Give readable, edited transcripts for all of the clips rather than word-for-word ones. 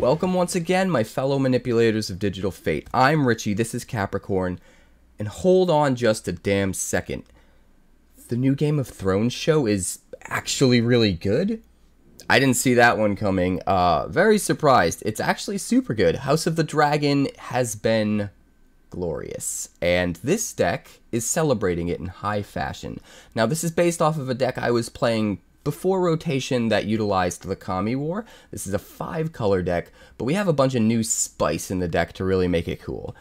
Welcome once again, my fellow manipulators of digital fate. I'm Richie, this is Capricorn, and hold on just a damn second. The new Game of Thrones show is actually really good? I didn't see that one coming. Very surprised. It's actually super good. House of the Dragon has been glorious, and this deck is celebrating it in high fashion. Now, this is based off of a deck I was playing before rotation that utilized the Kami War. This is a 5-color deck, but we have a bunch of new spice in the deck to really make it cool.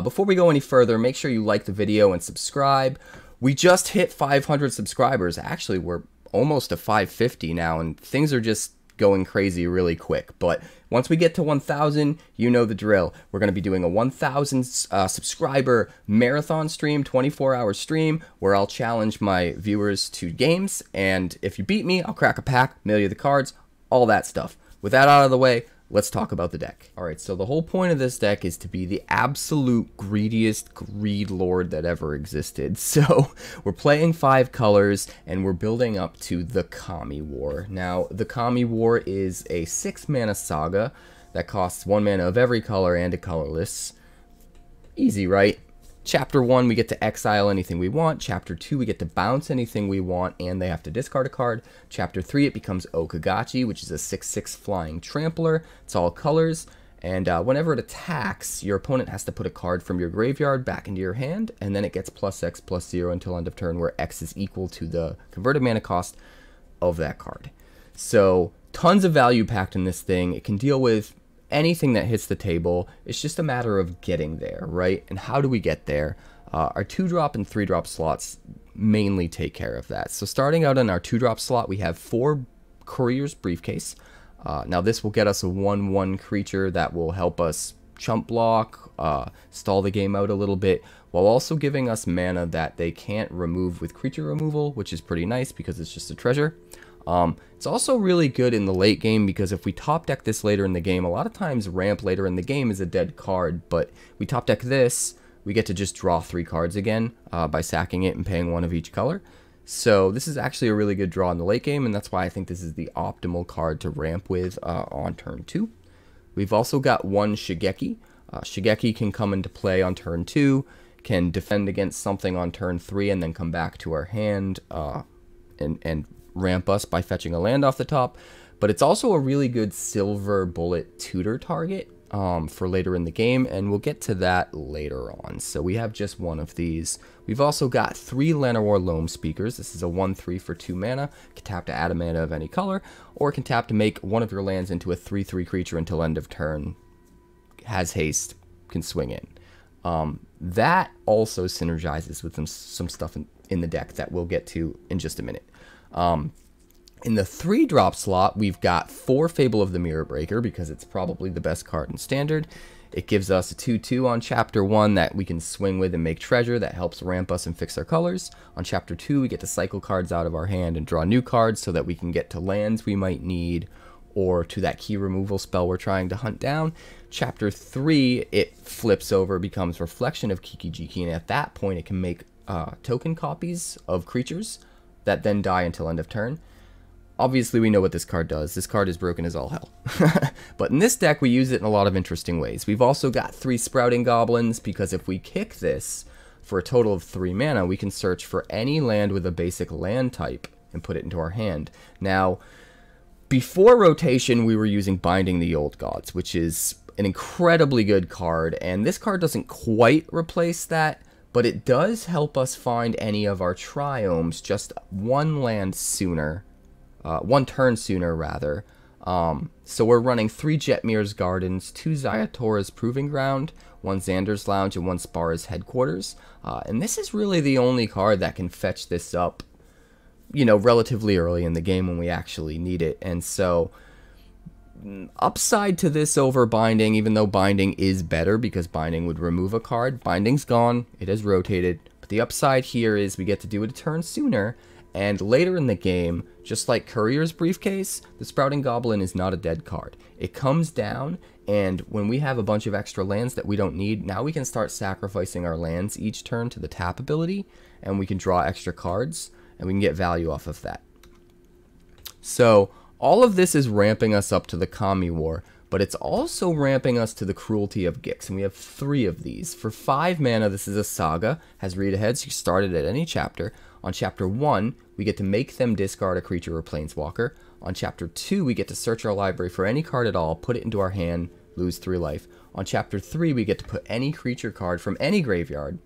Before we go any further, make sure you like the video and subscribe. We just hit 500 subscribers. Actually, we're almost to 550 now, and things are just going crazy really quick. But once we get to 1,000, you know the drill. We're going to be doing a 1,000 subscriber marathon stream, 24-hour stream, where I'll challenge my viewers to games, and if you beat me, I'll crack a pack, mail you the cards, all that stuff. With that out of the way, let's talk about the deck. Alright, so the whole point of this deck is to be the absolute greediest greed lord that ever existed. So, we're playing 5 colors, and we're building up to the Kami War. Now, the Kami War is a 6-mana saga that costs 1 mana of every color and a colorless. Easy, right? Chapter 1, we get to exile anything we want. Chapter 2, we get to bounce anything we want, and they have to discard a card. Chapter 3, it becomes Okagachi, which is a 6/6 flying trampler. It's all colors, and whenever it attacks, your opponent has to put a card from your graveyard back into your hand, and then it gets +X/+0 until end of turn, where X is equal to the converted mana cost of that card. So, tons of value packed in this thing. It can deal with anything that hits the table. It's just a matter of getting there, right? And how do we get there? Our 2-drop and 3-drop slots mainly take care of that. So starting out on our 2-drop slot, we have 4 Courier's Briefcase. Now this will get us a 1/1 creature that will help us chump block, stall the game out a little bit, while also giving us mana that they can't remove with creature removal, which is pretty nice because it's just a treasure. It's also really good in the late game because if we top deck this later in the game, a lot of times ramp later in the game is a dead card, but we top deck this, we get to just draw 3 cards again by sacking it and paying 1 of each color. So this is actually a really good draw in the late game, and that's why I think this is the optimal card to ramp with on turn 2. We've also got 1 Shigeki. Shigeki can come into play on turn 2, can defend against something on turn 3, and then come back to our hand and ramp us by fetching a land off the top. But it's also a really good silver bullet tutor target for later in the game, and we'll get to that later on. So we have just 1 of these. We've also got 3 Llanowar Loam Speakers. This is a 1/3 for 2 mana. Can tap to add a mana of any color, or can tap to make one of your lands into a 3/3 creature until end of turn. Has haste, can swing in. That also synergizes with some stuff in the deck that we'll get to in just a minute. In the 3-drop slot, we've got 4 Fable of the Mirror Breaker because it's probably the best card in Standard. It gives us a 2/2 on Chapter 1 that we can swing with and make treasure that helps ramp us and fix our colors. On Chapter 2, we get to cycle cards out of our hand and draw new cards so that we can get to lands we might need or to that key removal spell we're trying to hunt down. Chapter 3, it flips over, becomes Reflection of Kiki-Jiki, and at that point it can make token copies of creatures that then die until end of turn. Obviously, we know what this card does. This card is broken as all hell. But in this deck, we use it in a lot of interesting ways. We've also got 3 Sprouting Goblins, because if we kick this for a total of 3 mana, we can search for any land with a basic land type and put it into our hand. Now, before rotation, we were using Binding the Old Gods, which is an incredibly good card, and this card doesn't quite replace that, but it does help us find any of our triomes just 1 land sooner, 1 turn sooner rather. So we're running 3 Jetmir's Gardens, 2 Ziatora's Proving Ground, 1 Xander's Lounge, and 1 Spara's Headquarters. And this is really the only card that can fetch this up, you know, relatively early in the game when we actually need it. And so upside to this over Binding, even though Binding is better because Binding would remove a card, Binding's gone, it has rotated, but the upside here is we get to do it a turn sooner, and later in the game, just like Courier's Briefcase, the Sprouting Goblin is not a dead card. It comes down, and when we have a bunch of extra lands that we don't need, now we can start sacrificing our lands each turn to the tap ability, and we can draw extra cards, and we can get value off of that. So all of this is ramping us up to the Kami War, but it's also ramping us to the Cruelty of Gix, and we have 3 of these. For 5 mana, this is a saga, has read ahead, so you start it at any chapter. On chapter 1, we get to make them discard a creature or planeswalker. On chapter 2, we get to search our library for any card at all, put it into our hand, lose 3 life. On chapter 3, we get to put any creature card from any graveyard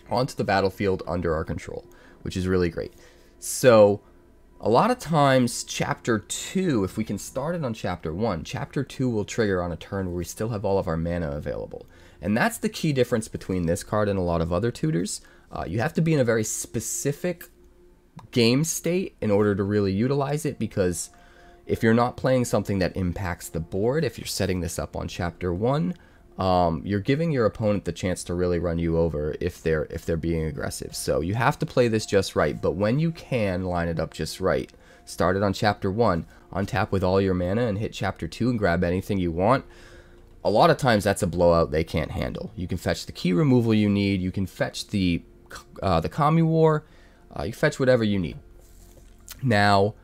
onto the battlefield under our control, which is really great. So a lot of times chapter 2, if we can start it on chapter 1, chapter 2 will trigger on a turn where we still have all of our mana available. And that's the key difference between this card and a lot of other tutors. You have to be in a very specific game state in order to really utilize it, because if you're not playing something that impacts the board, if you're setting this up on chapter 1, you're giving your opponent the chance to really run you over if they're being aggressive. So you have to play this just right, but when you can line it up just right, start it on chapter 1, untap with all your mana and hit chapter 2 and grab anything you want. A lot of times that's a blowout they can't handle. You can fetch the key removal you need, you can fetch the Kami War, you fetch whatever you need. Now,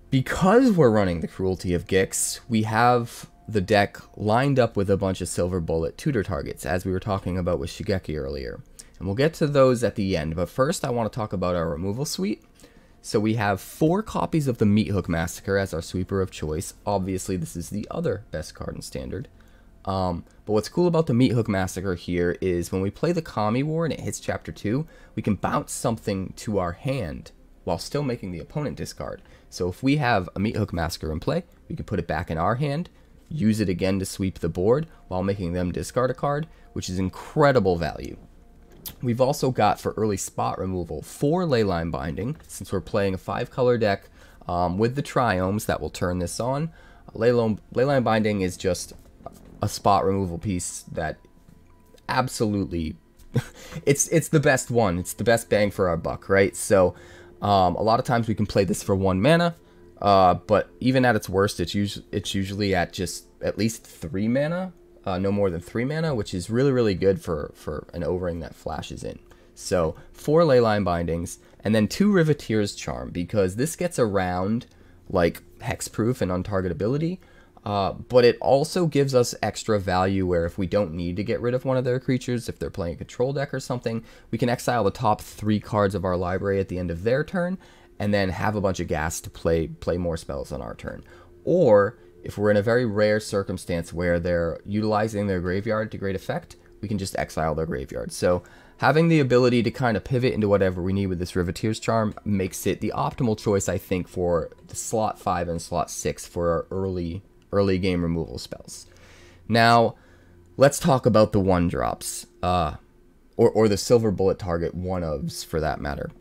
because we're running the Cruelty of Gix, we have the deck lined up with a bunch of silver bullet tutor targets, as we were talking about with Shigeki earlier. And we'll get to those at the end, but first I want to talk about our removal suite. So we have 4 copies of the Meathook Massacre as our sweeper of choice. Obviously, this is the other best card in Standard. But what's cool about the Meathook Massacre here is when we play the Kami War and it hits chapter 2, we can bounce something to our hand while still making the opponent discard. So if we have a Meathook Massacre in play, we can put it back in our hand, use it again to sweep the board while making them discard a card, which is incredible value. We've also got, for early spot removal, 4 Leyline Binding, since we're playing a 5-color deck with the Triomes that will turn this on. Leyline Binding is just a spot removal piece that absolutely, it's the best one. It's the best bang for our buck, right? So a lot of times we can play this for 1 mana, but even at its worst, it's usually at just at least 3 mana. No more than 3 mana, which is really, really good for an O-ring that flashes in. So 4 Leyline Bindings, and then 2 Riveteers Charm, because this gets around like hexproof and untargetability, but it also gives us extra value where if we don't need to get rid of one of their creatures, if they're playing a control deck or something, we can exile the top 3 cards of our library at the end of their turn, and then have a bunch of gas to play more spells on our turn. Or if we're in a very rare circumstance where they're utilizing their graveyard to great effect, we can just exile their graveyard. So having the ability to kind of pivot into whatever we need with this Riveteers Charm makes it the optimal choice, I think, for the slot 5 and slot 6 for our early game removal spells. Now, let's talk about the 1-drops, or the silver bullet target 1-ofs for that matter.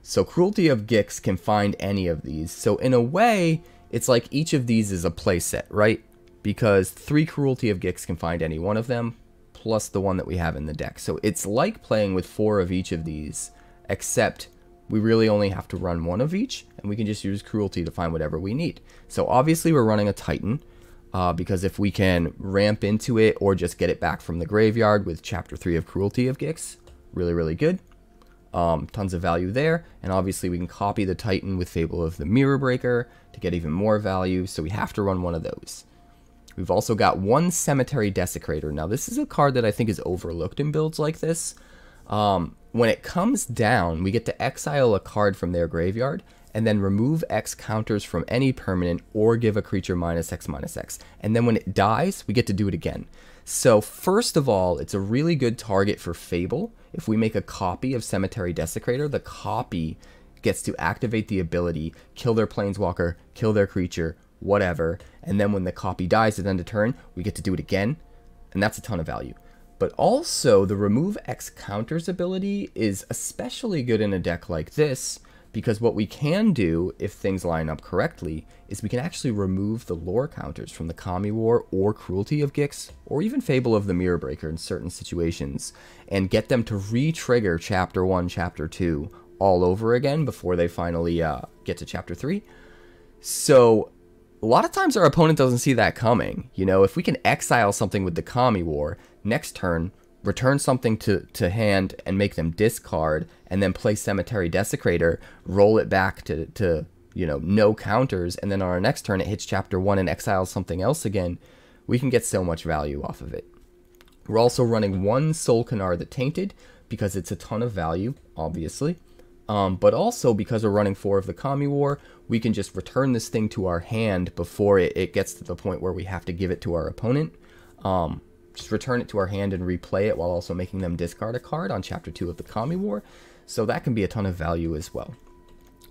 So Cruelty of Gix can find any of these. So in a way, it's like each of these is a playset, right? Because 3 Cruelty of Gix can find any one of them, plus the one that we have in the deck. So it's like playing with 4 of each of these, except we really only have to run 1 of each, and we can just use Cruelty to find whatever we need. So obviously we're running a Titan, because if we can ramp into it or just get it back from the graveyard with Chapter 3 of Cruelty of Gix, really, really good. Tons of value there, and obviously we can copy the Titan with Fable of the Mirror Breaker to get even more value, so we have to run one of those. We've also got 1 Cemetery Desecrator. Now this is a card that I think is overlooked in builds like this. When it comes down, we get to exile a card from their graveyard, and then remove X counters from any permanent, or give a creature -X/-X. And then when it dies, we get to do it again. So first of all, it's a really good target for Fable. If we make a copy of Cemetery Desecrator, the copy gets to activate the ability, kill their planeswalker, kill their creature, whatever, and then when the copy dies at the end of turn, we get to do it again, and that's a ton of value. But also, the remove X counters ability is especially good in a deck like this, because what we can do, if things line up correctly, is we can actually remove the lore counters from the Kami War or Cruelty of Gix, or even Fable of the Mirror Breaker in certain situations, and get them to re-trigger Chapter 1, Chapter 2 all over again before they finally get to Chapter 3. So a lot of times our opponent doesn't see that coming. You know, if we can exile something with the Kami War, next turn, return something to hand and make them discard, and then play Cemetery Desecrator, roll it back to no counters, and then on our next turn it hits chapter 1 and exiles something else again, we can get so much value off of it. We're also running one Sol'kanar the Tainted, because it's a ton of value, obviously. But also, because we're running 4 of the Kami War, we can just return this thing to our hand before it gets to the point where we have to give it to our opponent. Just return it to our hand and replay it while also making them discard a card on chapter 2 of the Kami War. So that can be a ton of value as well.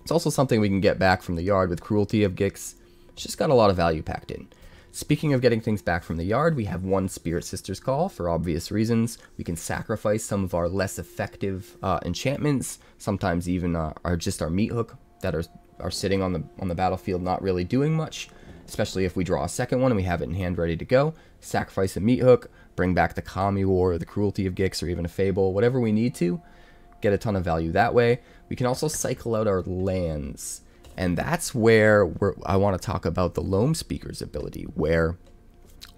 It's also something we can get back from the yard with Cruelty of Gix. It's just got a lot of value packed in. Speaking of getting things back from the yard, we have one Spirit Sister's Call for obvious reasons. We can sacrifice some of our less effective enchantments, sometimes even our Meathook that are sitting on the battlefield not really doing much, especially if we draw a second one and we have it in hand ready to go. Sacrifice a Meathook, bring back the Kami War, or the Cruelty of Gix, or even a Fable, whatever we need to. Get a ton of value that way. We can also cycle out our lands. And that's where I want to talk about the Loam Speaker's ability, where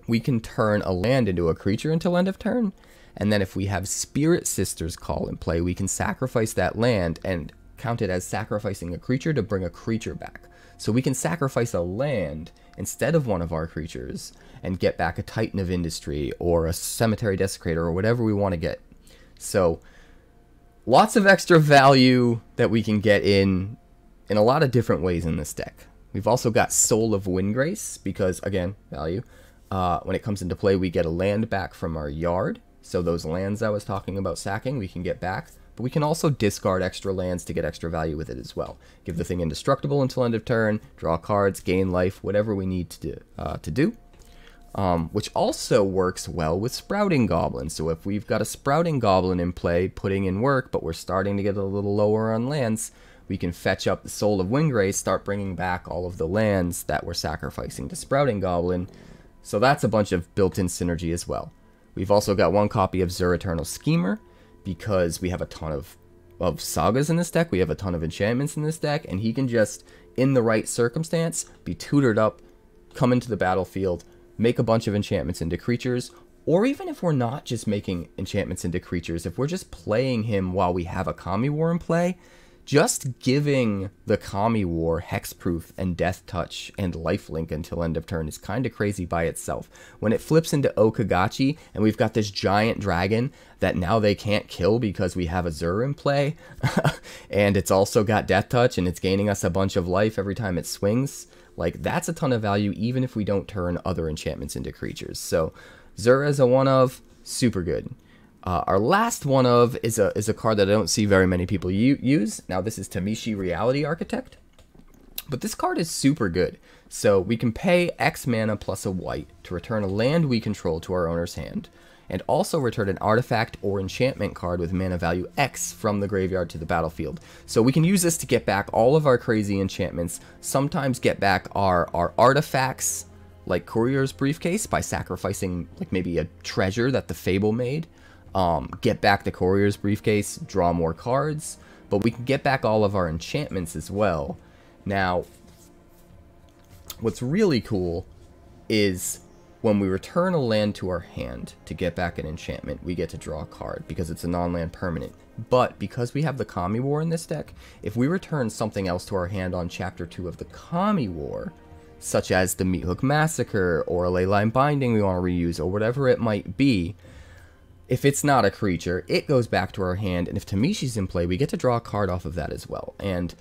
we can turn a land into a creature until end of turn. And then if we have Spirit Sister's Call in play, we can sacrifice that land and count it as sacrificing a creature to bring a creature back. So we can sacrifice a land instead of one of our creatures and get back a Titan of Industry or a Cemetery Desecrator or whatever we want to get. So lots of extra value that we can get in a lot of different ways in this deck. We've also got Soul of Windgrace because, again, value. When it comes into play, we get a land back from our yard. So those lands I was talking about sacking, we can get back. But we can also discard extra lands to get extra value with it as well. Give the thing indestructible until end of turn, draw cards, gain life, whatever we need to do. Which also works well with Sprouting Goblin. So if we've got a Sprouting Goblin in play, putting in work, but we're starting to get a little lower on lands, we can fetch up the Soul of Windgrace, start bringing back all of the lands that we're sacrificing to Sprouting Goblin. So that's a bunch of built-in synergy as well. We've also got one copy of Zur Eternal Schemer, because we have a ton of sagas in this deck, we have a ton of enchantments in this deck, and he can just, in the right circumstance, be tutored up, come into the battlefield, make a bunch of enchantments into creatures, or even if we're not just making enchantments into creatures, if we're just playing him while we have a Kami War in play, just giving the Kami War hexproof and death touch and lifelink until end of turn is kind of crazy by itself. When it flips into Okagachi and we've got this giant dragon that now they can't kill because we have a Zur in play, and it's also got death touch and it's gaining us a bunch of life every time it swings, like that's a ton of value even if we don't turn other enchantments into creatures. So Zur as a one of, super good. Our last one of is a card that I don't see very many people use. Now this is Tamishi Reality Architect, but this card is super good. So we can pay X mana plus a white to return a land we control to our owner's hand, and also return an artifact or enchantment card with mana value X from the graveyard to the battlefield. So we can use this to get back all of our crazy enchantments, sometimes get back our artifacts, like Courier's Briefcase, by sacrificing like maybe a treasure that the Fable made. Get back the Courier's Briefcase, draw more cards, but we can get back all of our enchantments as well. Now, what's really cool is when we return a land to our hand to get back an enchantment, we get to draw a card because it's a non-land permanent. But because we have the Kami War in this deck, if we return something else to our hand on chapter 2 of the Kami War, such as the Meathook Massacre or a Leyline Binding we want to reuse or whatever it might be, if it's not a creature, it goes back to our hand, and if Tamishi's in play, we get to draw a card off of that as well. And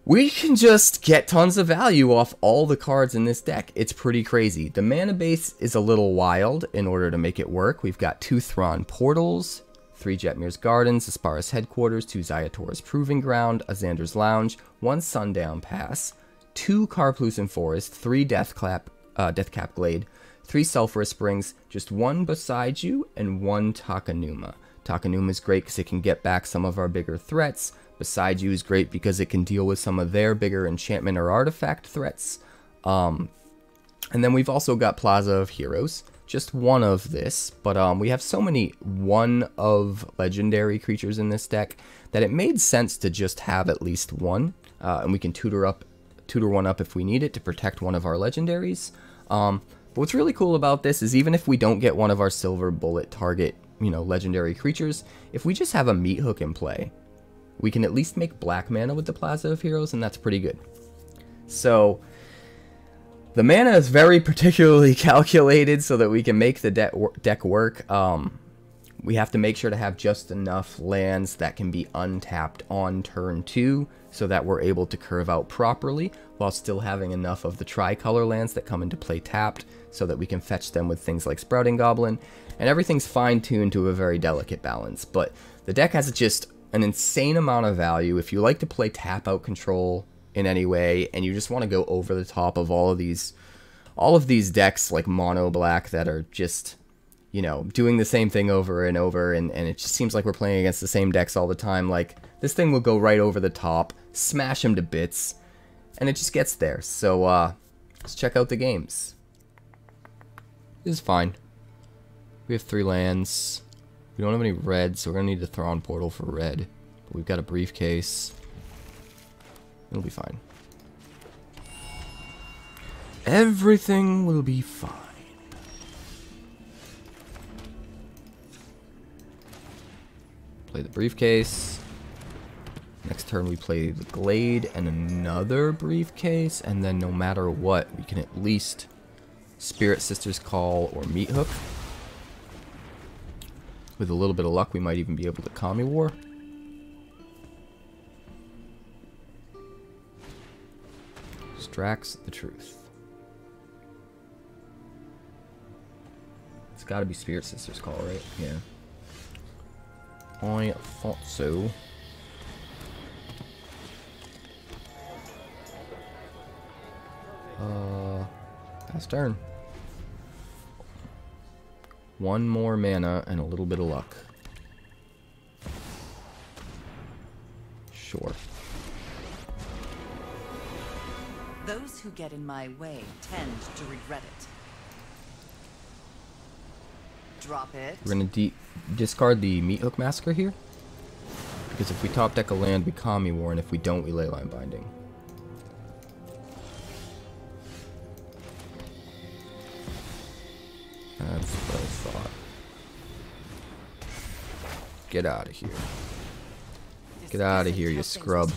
we can just get tons of value off all the cards in this deck. It's pretty crazy. The mana base is a little wild in order to make it work. We've got 2 Thrawn Portals, 3 Jetmir's Gardens, a Spara's Headquarters, 2 Ziatora's Proving Ground, a Xander's Lounge, 1 Sundown Pass, 2 Karplusan Forest, 3 Deathcap Glade, 3 Sulfurous Springs, just 1 Boseiju, and 1 Takenuma. Takenuma is great because it can get back some of our bigger threats. Boseiju is great because it can deal with some of their bigger enchantment or artifact threats. And then we've also got Plaza of Heroes, just 1 of this, but we have so many 1 of legendary creatures in this deck that it made sense to just have at least 1, and we can tutor 1 up if we need it to protect one of our legendaries. But what's really cool about this is even if we don't get one of our silver bullet target, legendary creatures, if we just have a Meathook in play, we can at least make black mana with the Plaza of Heroes, and that's pretty good. So the mana is very particularly calculated so that we can make the deck work. We have to make sure to have just enough lands that can be untapped on turn 2 so that we're able to curve out properly while still having enough of the tricolor lands that come into play tapped so that we can fetch them with things like Sprouting Goblin. And everything's fine-tuned to a very delicate balance. But the deck has just an insane amount of value. If you like to play tap-out control in any way and you just want to go over the top of all of these decks like mono black that are just, you know, doing the same thing over and over, and it just seems like we're playing against the same decks all the time, like, this thing will go right over the top, smash them to bits, and it just gets there. So, let's check out the games. This is fine. We have 3 lands. We don't have any red, so we're going to need to throw on Portal for red. But we've got a Briefcase. It'll be fine. Everything will be fine. Play the Briefcase. Next turn we play the Glade and another Briefcase, and then no matter what, we can at least Spirit Sister's Call or Meathook. With a little bit of luck, we might even be able to Kami War. Strax the Truth. It's gotta be Spirit Sister's Call, right? Yeah. I thought so. Last turn. 1 more mana and a little bit of luck. Sure. Those who get in my way tend to regret it. Drop it. We're gonna discard the Meathook Massacre here. Because if we top deck a land, we Kami War, and if we don't, we Leyline Binding. That's what I thought. Get out of here. Get out of here, you scrub.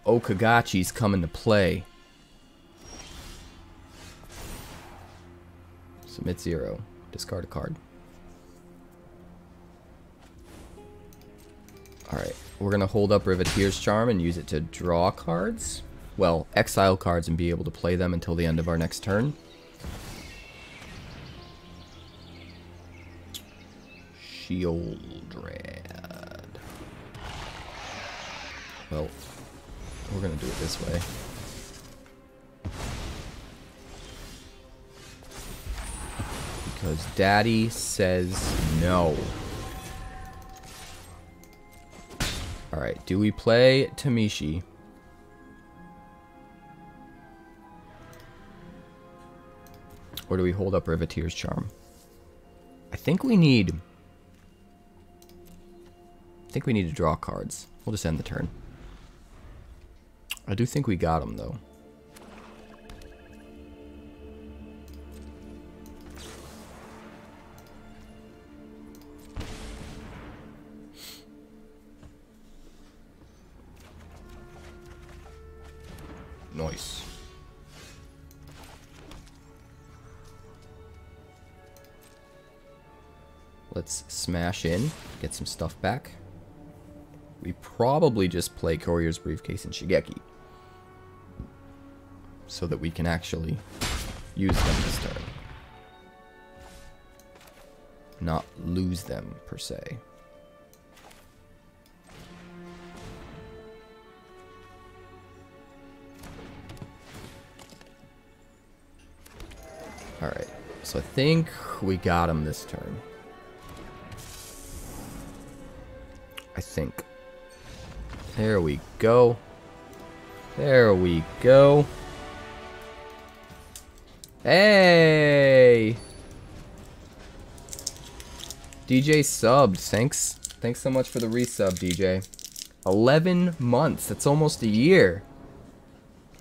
Okagachi's coming to play. Submit 0. Discard a card. Alright, we're going to hold up Riveteers Charm and use it to draw cards. Well, exile cards and be able to play them until the end of our next turn. Sheoldred. Well, we're going to do it this way. Because Daddy says no. Alright, do we play Tamishi? Or do we hold up Riveteers Charm? I think we need to draw cards. We'll just end the turn. I do think we got him, though. Nice. Let's smash in, get some stuff back. We probably just play Courier's Briefcase and Shigeki, so that we can actually use them this turn. Not lose them, per se. Alright, so I think we got him this turn. I think. There we go. There we go. Hey! DJ subbed. Thanks so much for the resub, DJ. 11 months. That's almost a year.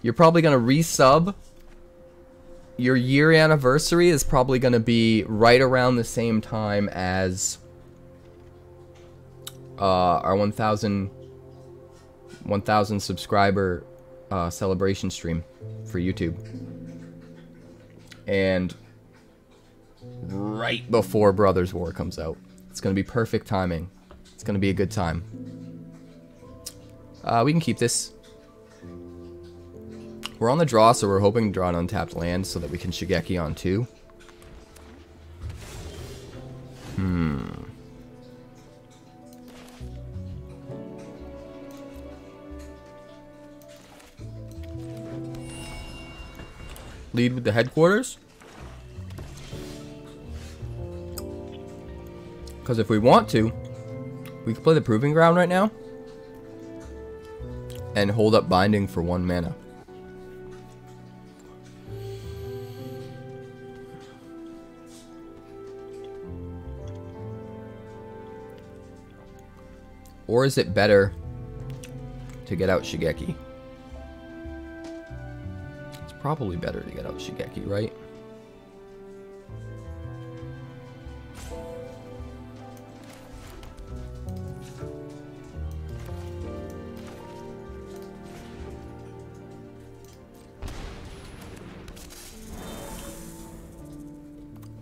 You're probably gonna resub. Your year anniversary is probably gonna be right around the same time as our 1,000 subscriber celebration stream for YouTube. And right before Brothers War comes out. It's going to be perfect timing. It's going to be a good time. We can keep this. We're on the draw, so we're hoping to draw an untapped land so that we can Shigeki on 2. Lead with the headquarters. Because if we want to, we could play the Proving Ground right now and hold up Binding for 1 mana. Or is it better to get out Shigeki? It's probably better to get out Shigeki, right?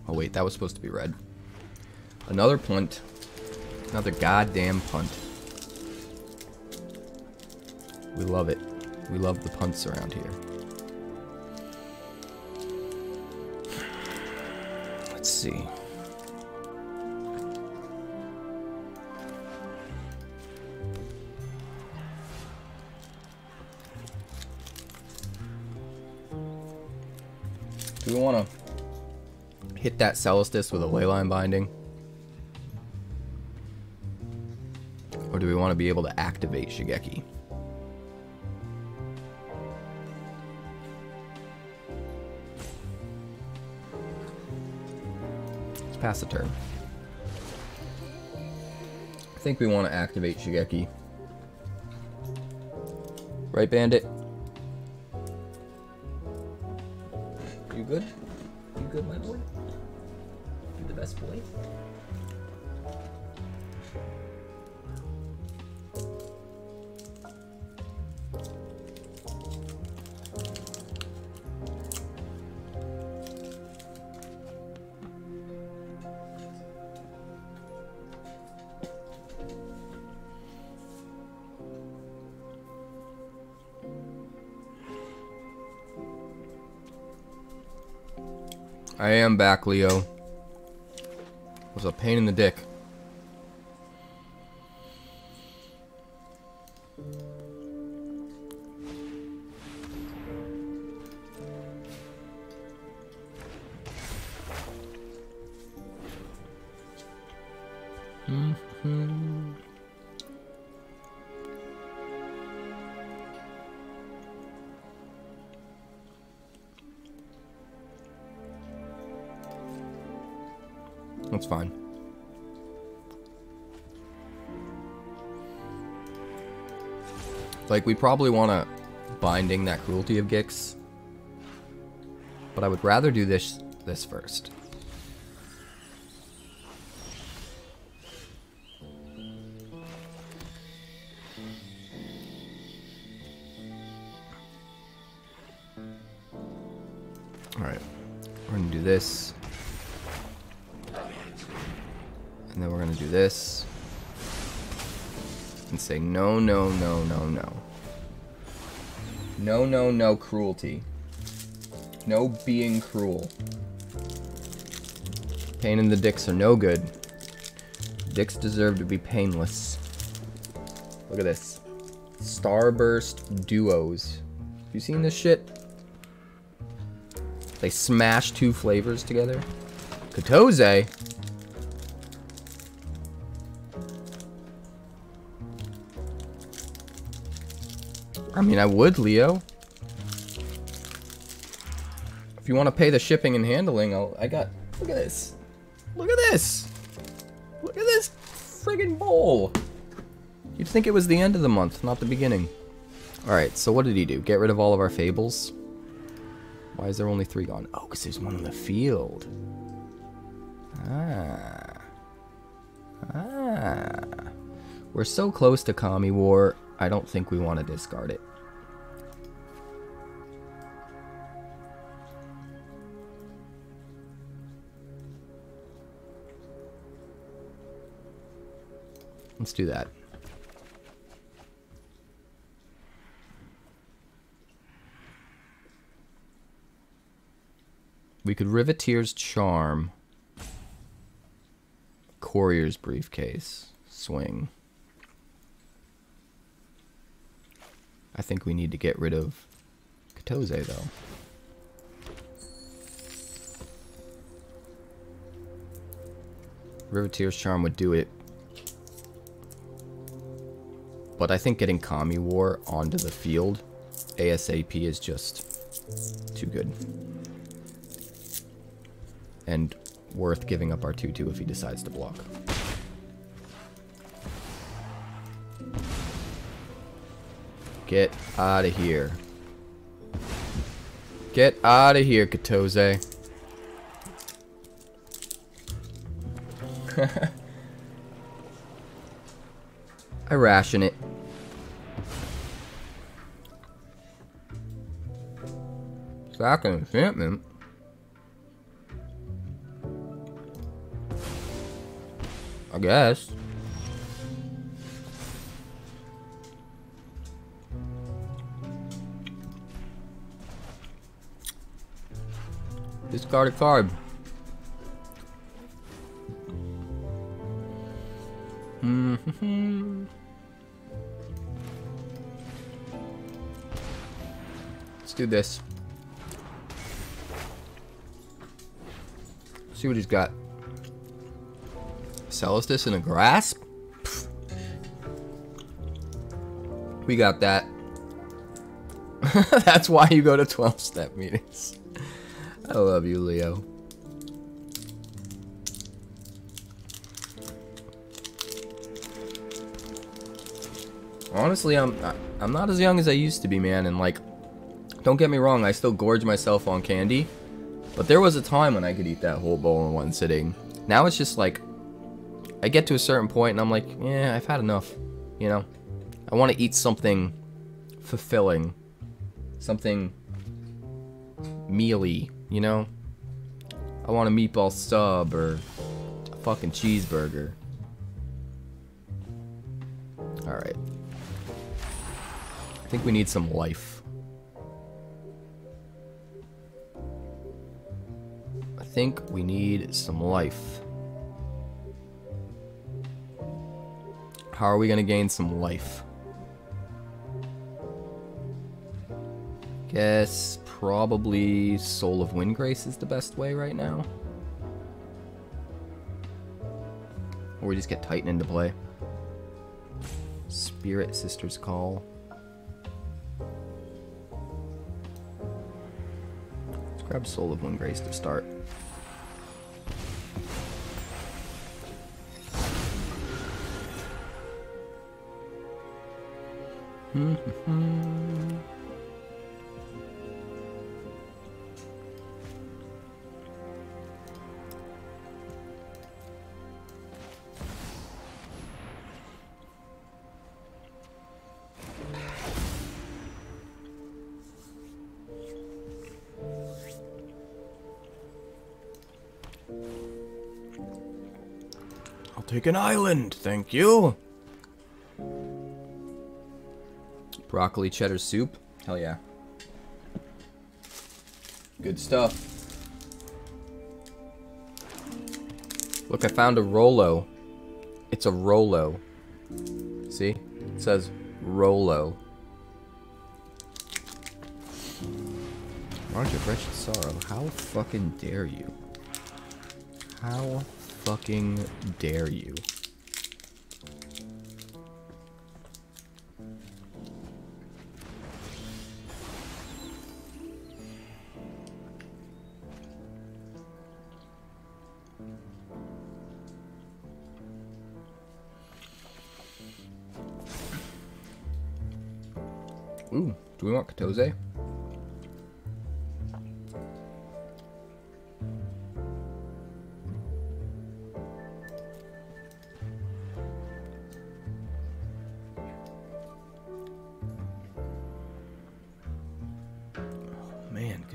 Oh wait, that was supposed to be red. Another punt. Another goddamn punt. We love it. We love the punts around here. Let's see. Do we want to hit that Celestis with a Leyline Binding? Or do we want to be able to activate Shigeki? Let's pass the turn. I think we want to activate Shigeki. Right, Bandit? You good? You good, my boy? You the best boy? I am back, Leo. It was a pain in the dick. That's fine. Like, we probably want to Binding that Cruelty of Gix. But I would rather do this first. Alright. We're going to do this. And then we're going to do this. And say no, no, no, no, no. No, no, no cruelty. No being cruel. Pain in the dicks are no good. Dicks deserve to be painless. Look at this. Starburst duos. Have you seen this shit? They smash 2 flavors together. Kotose. I mean, I would, Leo. If you want to pay the shipping and handling, I got... Look at this. Look at this. Look at this friggin' bowl. You'd think it was the end of the month, not the beginning. Alright, so what did he do? Get rid of all of our Fables? Why is there only 3 gone? Oh, because there's one in the field. Ah. We're so close to Kami War, I don't think we want to discard it. Let's do that. We could Riveteers Charm. Courier's Briefcase. Swing. I think we need to get rid of Kotose, though. Riveteers Charm would do it. But I think getting Kami War onto the field ASAP is just too good. And worth giving up our 2/2 if he decides to block. Get out of here. Get out of here, Kotose. I ration it. Sack an enchantment. I guess. Discard a card. Let's do this. See what he's got. Celestis in a grasp? Pfft. We got that. That's why you go to 12-step meetings. I love you, Leo. Honestly, I'm not as young as I used to be, man, and like, don't get me wrong, I still gorge myself on candy, but there was a time when I could eat that whole bowl in one sitting. Now it's just like, I get to a certain point and I'm like, yeah, I've had enough, you know? I want to eat something fulfilling, something mealy, you know? I want a meatball sub or a fucking cheeseburger. Alright. I think we need some life. I think we need some life. How are we gonna gain some life? Guess probably Soul of Windgrace is the best way right now. Or we just get Titan into play. Spirit Sister's Call. Let's grab Soul of Windgrace to start. I'll take an island, thank you. Broccoli cheddar soup? Hell yeah. Good stuff. Look, I found a Rolo. It's a Rolo. See? It says Rolo. March of Wretched Sorrow. How fucking dare you? How fucking dare you? Ooh, do we want Kotose?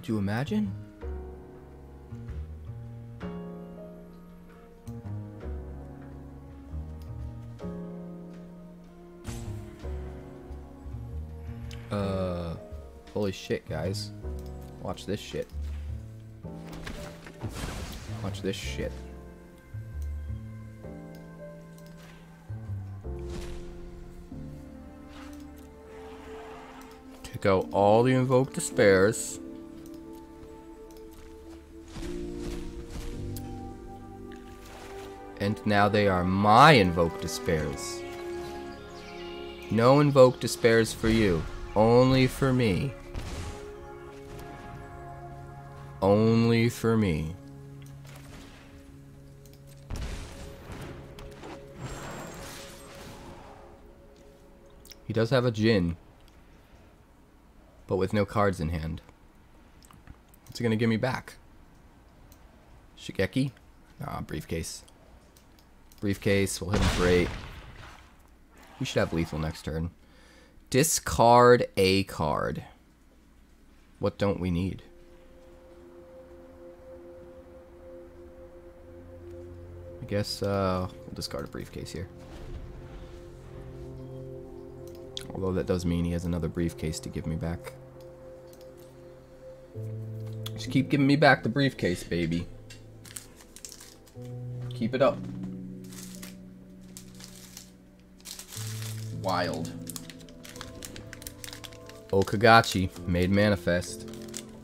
Could you imagine? Holy shit, guys. Watch this shit. Watch this shit. Take out all the Invoked Despairs. And now they are my Invoked Despairs. No Invoked Despairs for you. Only for me. Only for me. He does have a Djinn, but with no cards in hand. What's he gonna give me back? Shigeki? Nah, Briefcase. Briefcase, we'll hit him for 8. We should have lethal next turn. Discard a card. What don't we need? I guess we'll discard a Briefcase here. Although that does mean he has another Briefcase to give me back. Just keep giving me back the Briefcase, baby. Keep it up. Wild. Okagachi, made manifest.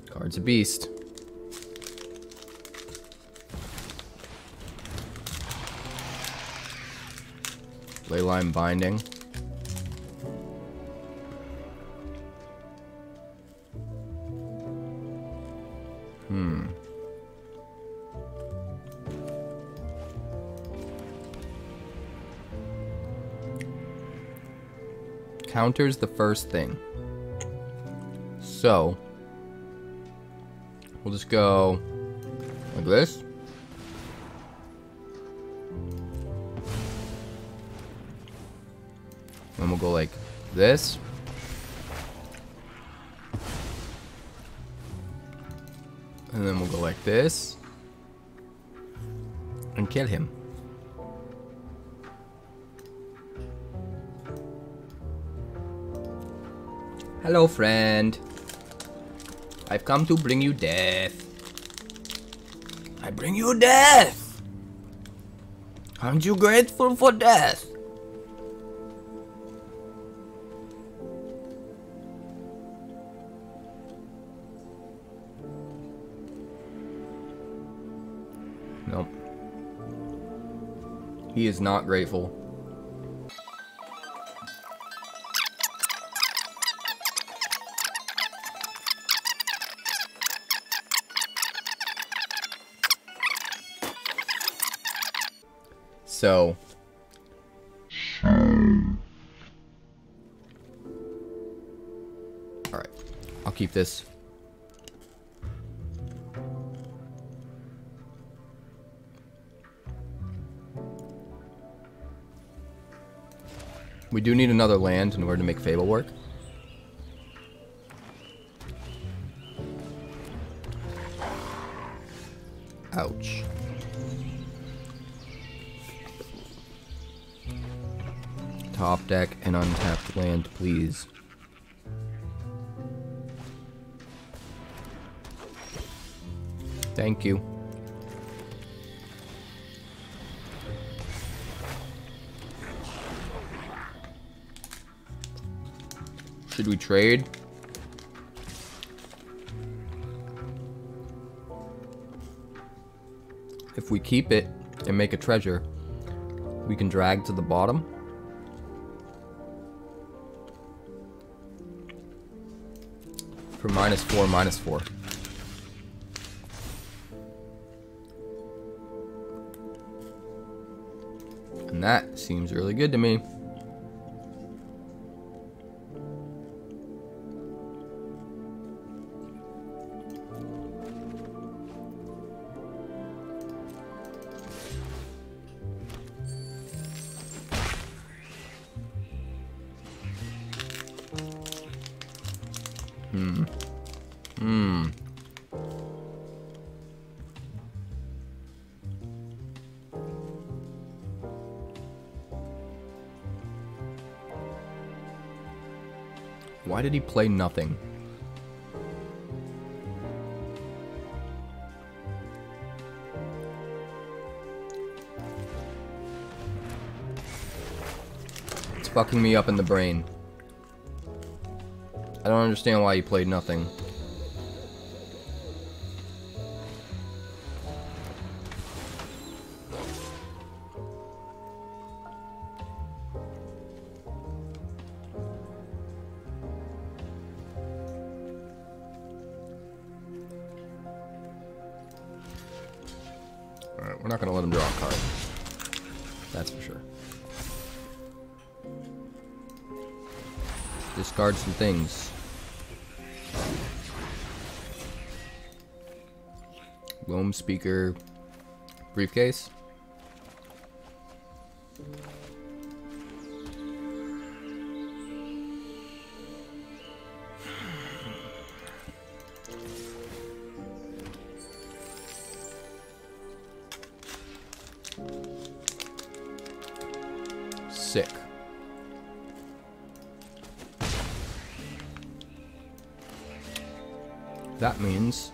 Card's a beast. Leyline Binding. Counters the first thing. So, we'll just go like this. And we'll go like this. And then we'll go like this. And kill him. Hello, friend. I've come to bring you death. I bring you death. Aren't you grateful for death? Nope. He is not grateful. So, alright, I'll keep this. We do need another land in order to make Fable work. Ouch. Top deck and untapped land, please. Thank you. Should we trade? If we keep it and make a treasure, we can drag to the bottom. For -4, -4. And that seems really good to me. Why did he play nothing? It's fucking me up in the brain. I don't understand why he played nothing. Alright, we're not gonna let him draw a card. That's for sure. Discard some things. Loam Speaker. Briefcase. Sick. That means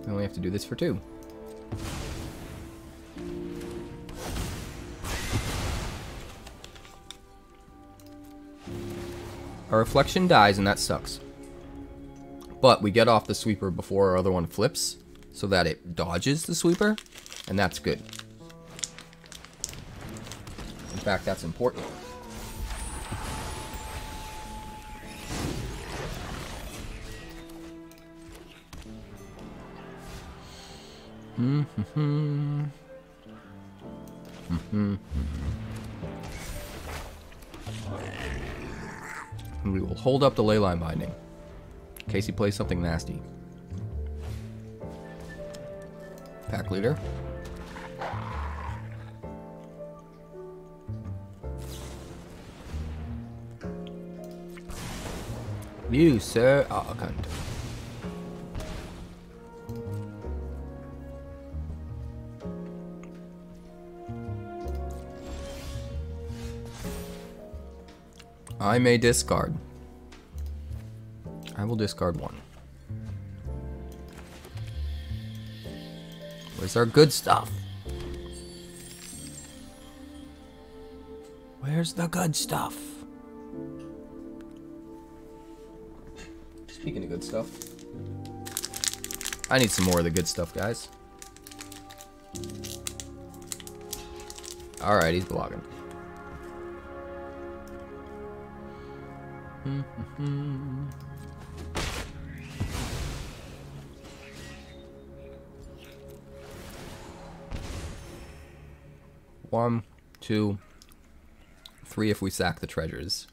we only have to do this for 2. Our reflection dies, and that sucks. But we get off the sweeper before our other one flips, so that it dodges the sweeper, and that's good. In fact, that's important. We will hold up the Leyline Binding in case he plays something nasty. Pack leader. You, sir, are a cunt. I may discard. I will discard 1. Where's our good stuff? Where's the good stuff? Speaking of good stuff, I need some more of the good stuff, guys. Alright, he's blogging. One, 2, 3 if we sack the treasures.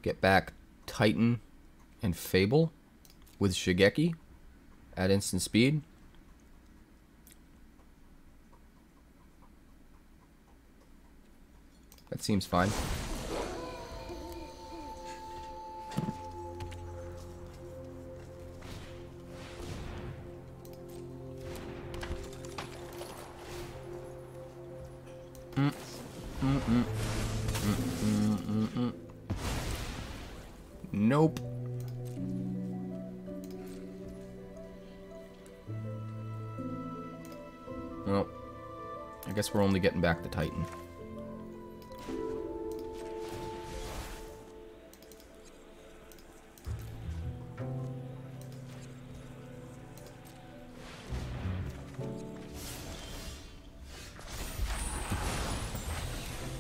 Get back Titan and Fable with Shigeki at instant speed. That seems fine. Nope. Well, I guess we're only getting back the Titan.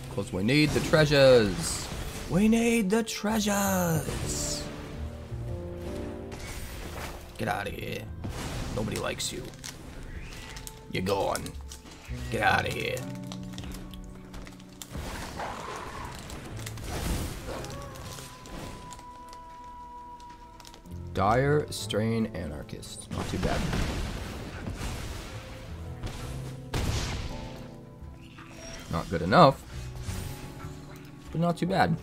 Because we need the treasures. We need the treasures. Get out of here. Nobody likes you. You're gone. Get out of here. Dire Strain Anarchist. Not too bad. Not good enough, but not too bad.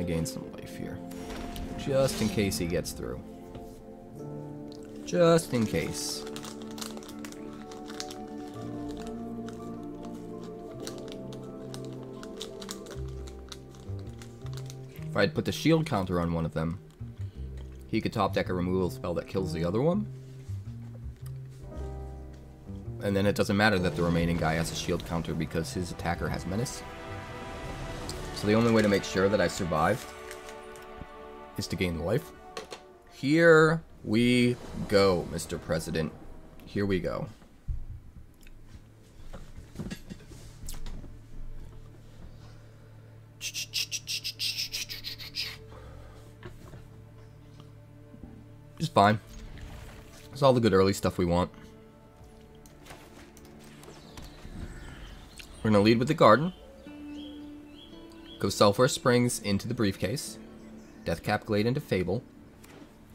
gain some life here. Just in case he gets through. Just in case. If I'd put the shield counter on one of them, he could top deck a removal spell that kills the other one. And then it doesn't matter that the remaining guy has a shield counter because his attacker has menace. So the only way to make sure that I survive is to gain life. Here we go, Mr. President. Here we go. Just fine. It's all the good early stuff we want. We're going to lead with the garden. Go Sulfurous Springs into the Briefcase. Deathcap Glade into Fable.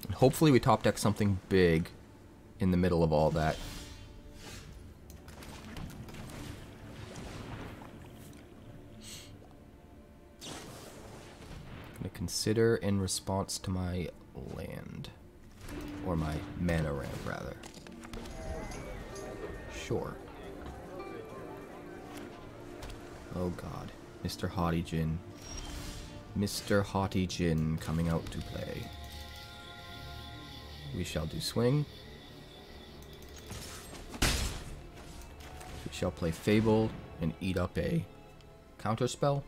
And hopefully we top deck something big in the middle of all that. I'm going to consider in response to my land. Or my mana ramp, rather. Sure. Oh god. Mr. Haughty Djinn. Mr. Haughty Djinn coming out to play. We shall do swing. We shall play Fable and eat up a counterspell.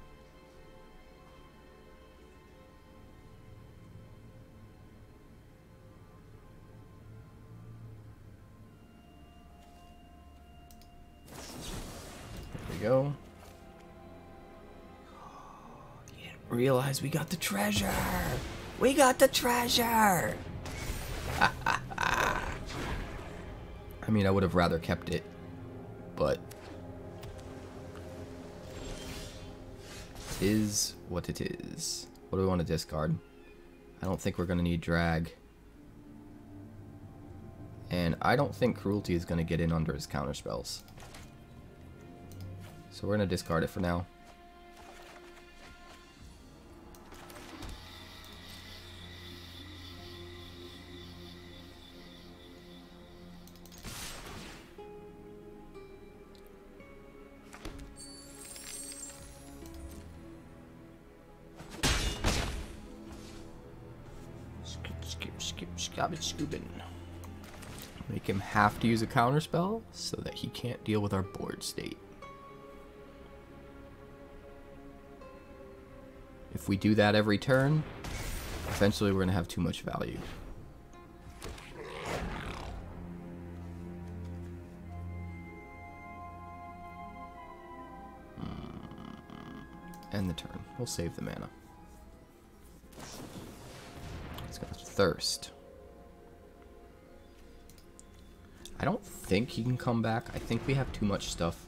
There we go. Realize we got the treasure! We got the treasure! I mean, I would have rather kept it, but it is what it is. What do we want to discard? I don't think we're going to need drag. And I don't think Cruelty is going to get in under his counterspells. So we're going to discard it for now. Scoobin'. Make him have to use a counterspell so that he can't deal with our board state. If we do that every turn, eventually we're going to have too much value. End the turn. We'll save the mana. Let's go Thirst. I don't think he can come back. I think we have too much stuff.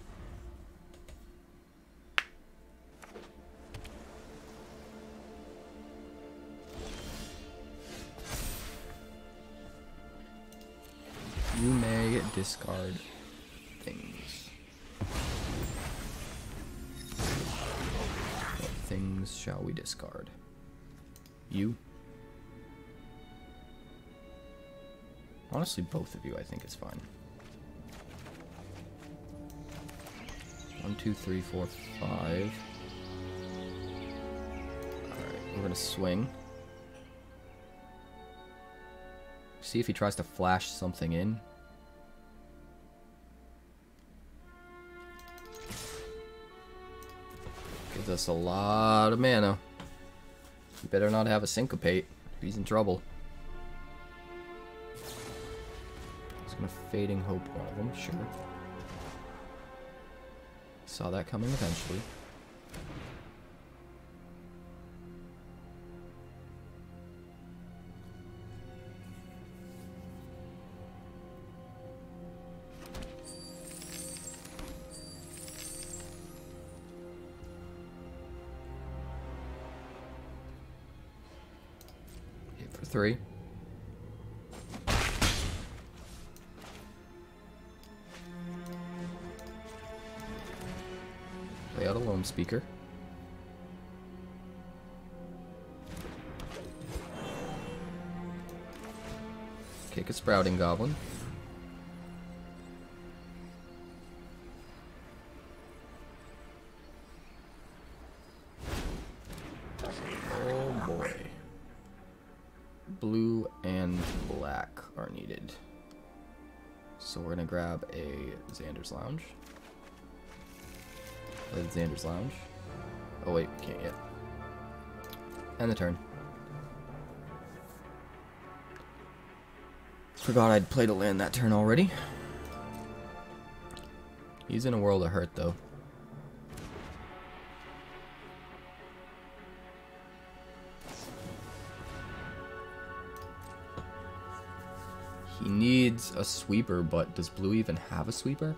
You may discard things. What things shall we discard? You? Honestly, both of you, I think, is fine. 1, 2, 3, 4, 5. Alright, we're gonna swing. See if he tries to flash something in. Gives us a lot of mana. You better not have a syncopate. He's in trouble. Gonna Fading Hope one of them, sure. Saw that coming eventually. Hit for 3. Play out a Lone Speaker. Kick a Sprouting Goblin. Oh boy. Blue and black are needed. So we're gonna grab a Xander's Lounge. Play the Xander's Lounge. Oh wait, we can't yet. End the turn. Forgot I'd played a land that turn already. He's in a world of hurt though. He needs a sweeper, but does blue even have a sweeper?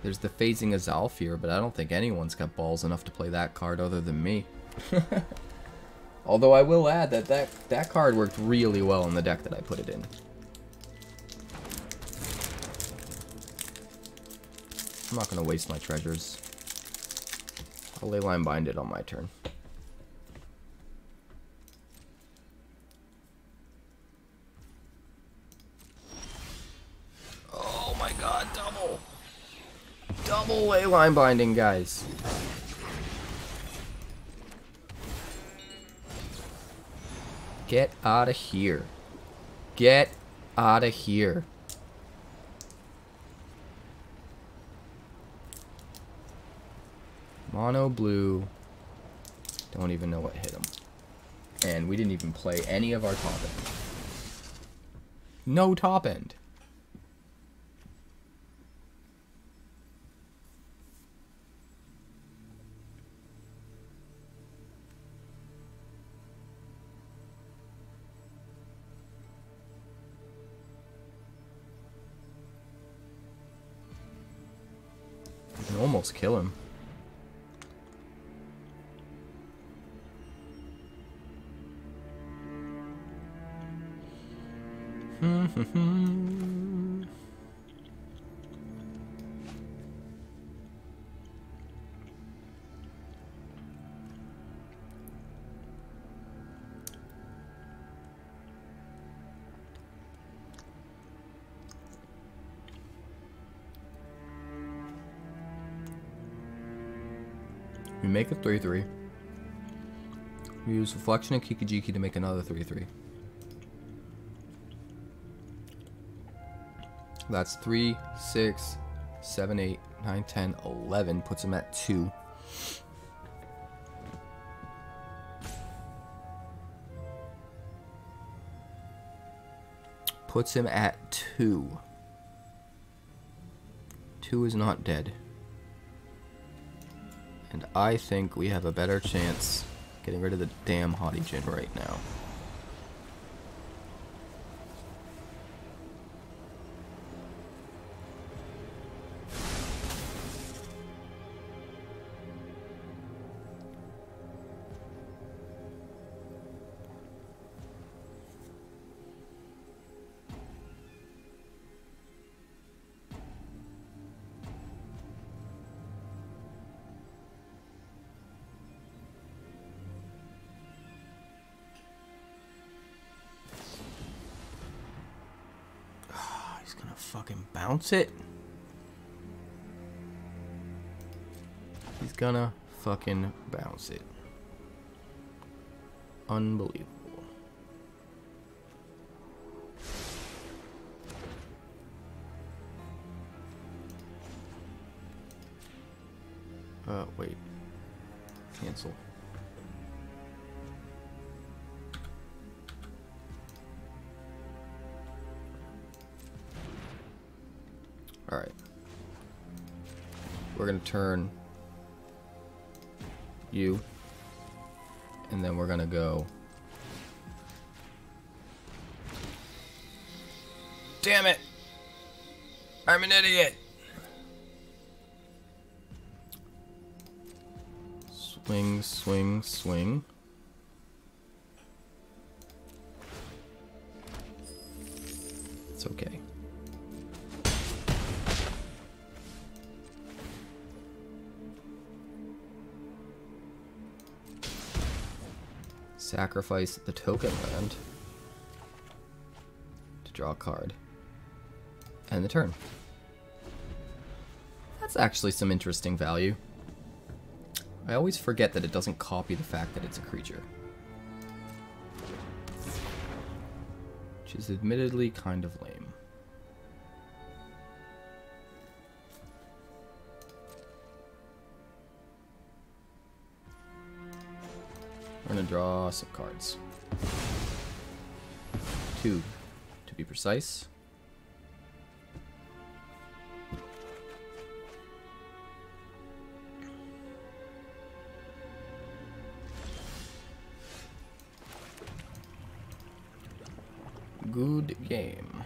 There's the Phasing of Zalfir, but I don't think anyone's got balls enough to play that card other than me. Although I will add that card worked really well in the deck that I put it in. I'm not going to waste my treasures. I'll Leyline Bind it on my turn. Oh my god, double! Double Leyline Binding, guys. Get out of here. Get out of here. Mono blue. Don't even know what hit him. And we didn't even play any of our top end. No top end. We can almost kill him. We make a 3/3. We use Reflection and Kikijiki to make another 3/3. That's 3, 6, 7, 8, 9, 10, 11. Puts him at 2. Puts him at 2. 2 is not dead. And I think we have a better chance getting rid of the damn Haughty Djinn right now. Fucking bounce it. He's gonna fucking bounce it. Unbelievable. Wait. Cancel. Alright. We're gonna turn you. And then we're gonna go. Damn it! I'm an idiot! Swing, swing, swing. It's okay. Sacrifice the token land. draw a card. End the turn. That's actually some interesting value. I always forget that it doesn't copy the fact that it's a creature. Which is admittedly kind of lame. We're gonna draw some cards. 2, to be precise. Good game.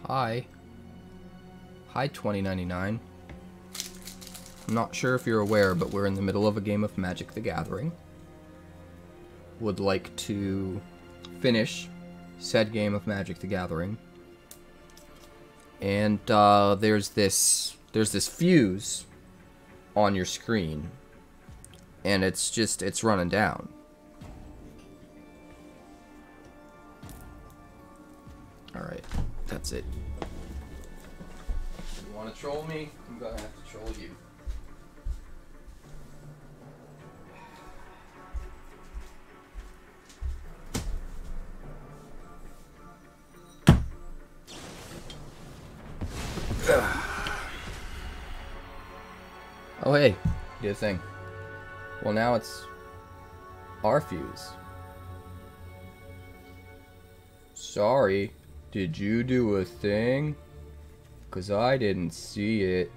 Hi. Hi, 2099. I'm not sure if you're aware, but we're in the middle of a game of Magic the Gathering. Would like to finish said game of Magic the Gathering. And there's this fuse on your screen. And it's running down. Alright, that's it. You wanna troll me? I'm gonna have to troll you. Oh hey, do a thing. Well, now it's our fuse. Sorry, did you do a thing? 'Cause I didn't see it.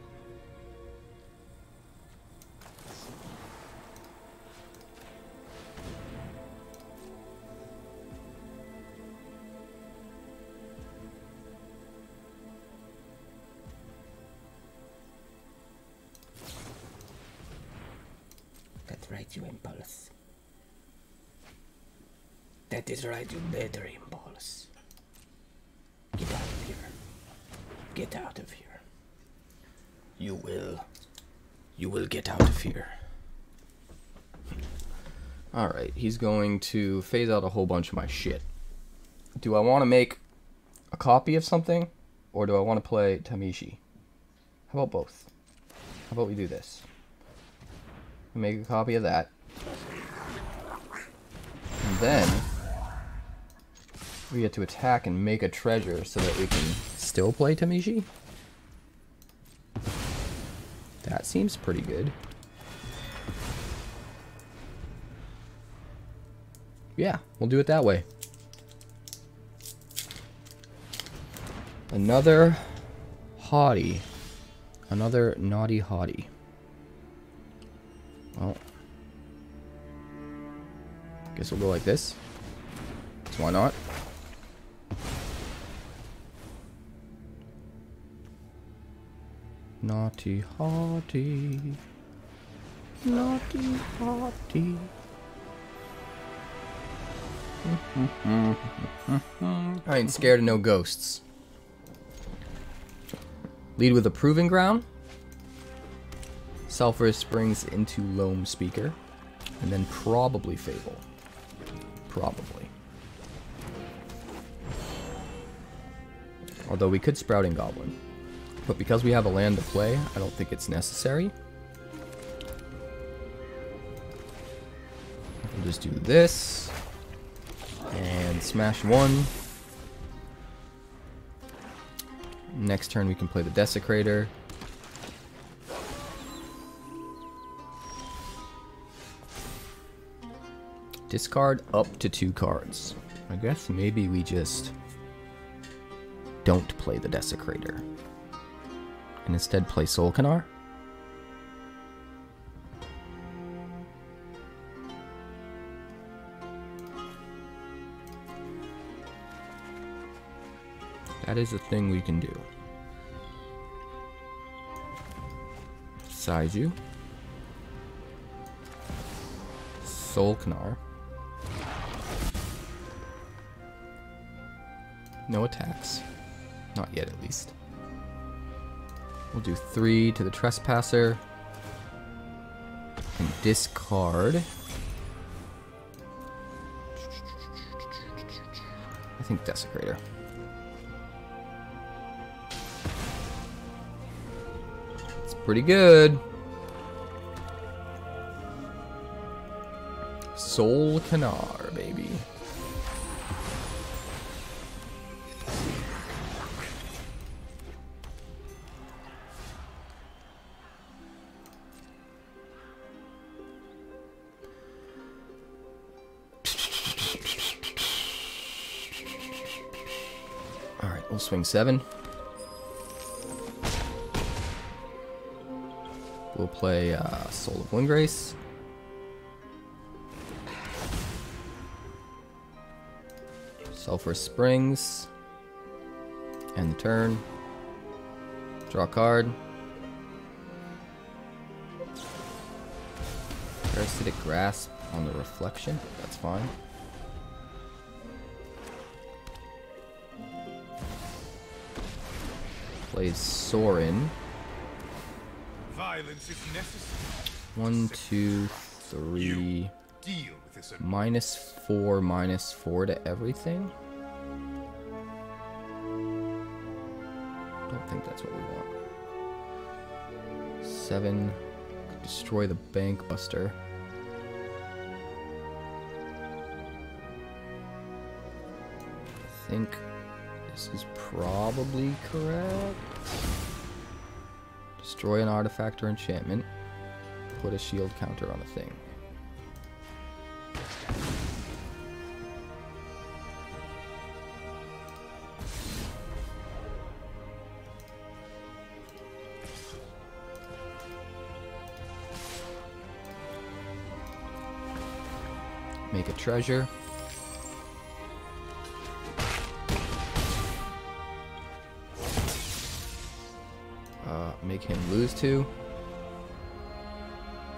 That's right, you impulse. That is right, you better impulse. Get out of here. Get out of here. You will get out of here. Alright, he's going to phase out a whole bunch of my shit. Do I want to make a copy of something? Or do I want to play Tamishi? How about both? How about we do this? Make a copy of that. And then we get to attack and make a treasure so that we can still play Tamishi. That seems pretty good. Yeah, we'll do it that way. Another Haughty. Another naughty Haughty. Well, guess we'll go like this. So why not? Naughty Haughty. Naughty Haughty. I ain't scared of no ghosts. Lead with a Proving Ground. Sulfurous Springs into Loam Speaker. And then probably Fable. Probably. Although we could Sprouting Goblin. But because we have a land to play, I don't think it's necessary. We'll just do this. And smash one. Next turn we can play the Desecrator. Discard up to 2 cards. I guess maybe we just don't play the Desecrator. And instead play Sol'kanar. That is a thing we can do. Boseiju. Sol'kanar. No attacks. Not yet, at least. We'll do 3 to the Trespasser. And discard. I think Desecrator. It's pretty good. Sol'kanar, baby. Alright, we'll swing 7. We'll play Soul of Windgrace. Sulfurous Springs. End the turn. Draw a card. Parasitic Grasp on the Reflection. That's fine. Plays Sorin. Violence is necessary. 1, 2, 3. Deal with this. -4/-4 to everything. Don't think that's what we want. 7. Destroy the Bank Buster. I think this is probably correct. Destroy an artifact or enchantment. Put a shield counter on a thing. Make a treasure. Make him lose 2.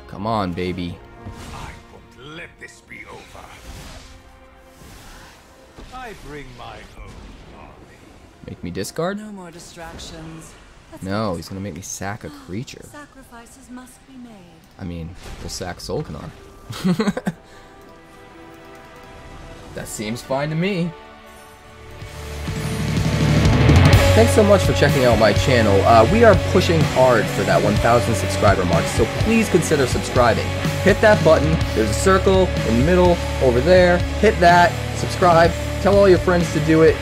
Come on, baby. I won't let this be over. I bring my own army. Make me discard? No more distractions. No, he's gonna make me sack a creature. Sacrifices must be made. I mean, we'll sack Sol'kanar. That seems fine to me. Thanks so much for checking out my channel. We are pushing hard for that 1,000 subscriber mark, so please consider subscribing. Hit that button. There's a circle in the middle over there. Hit that. Subscribe. Tell all your friends to do it.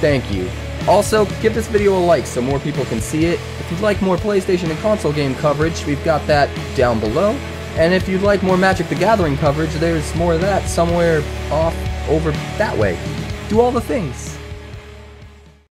Thank you. Also, give this video a like so more people can see it. If you'd like more PlayStation and console game coverage, we've got that down below. And if you'd like more Magic the Gathering coverage, there's more of that somewhere off over that way. Do all the things.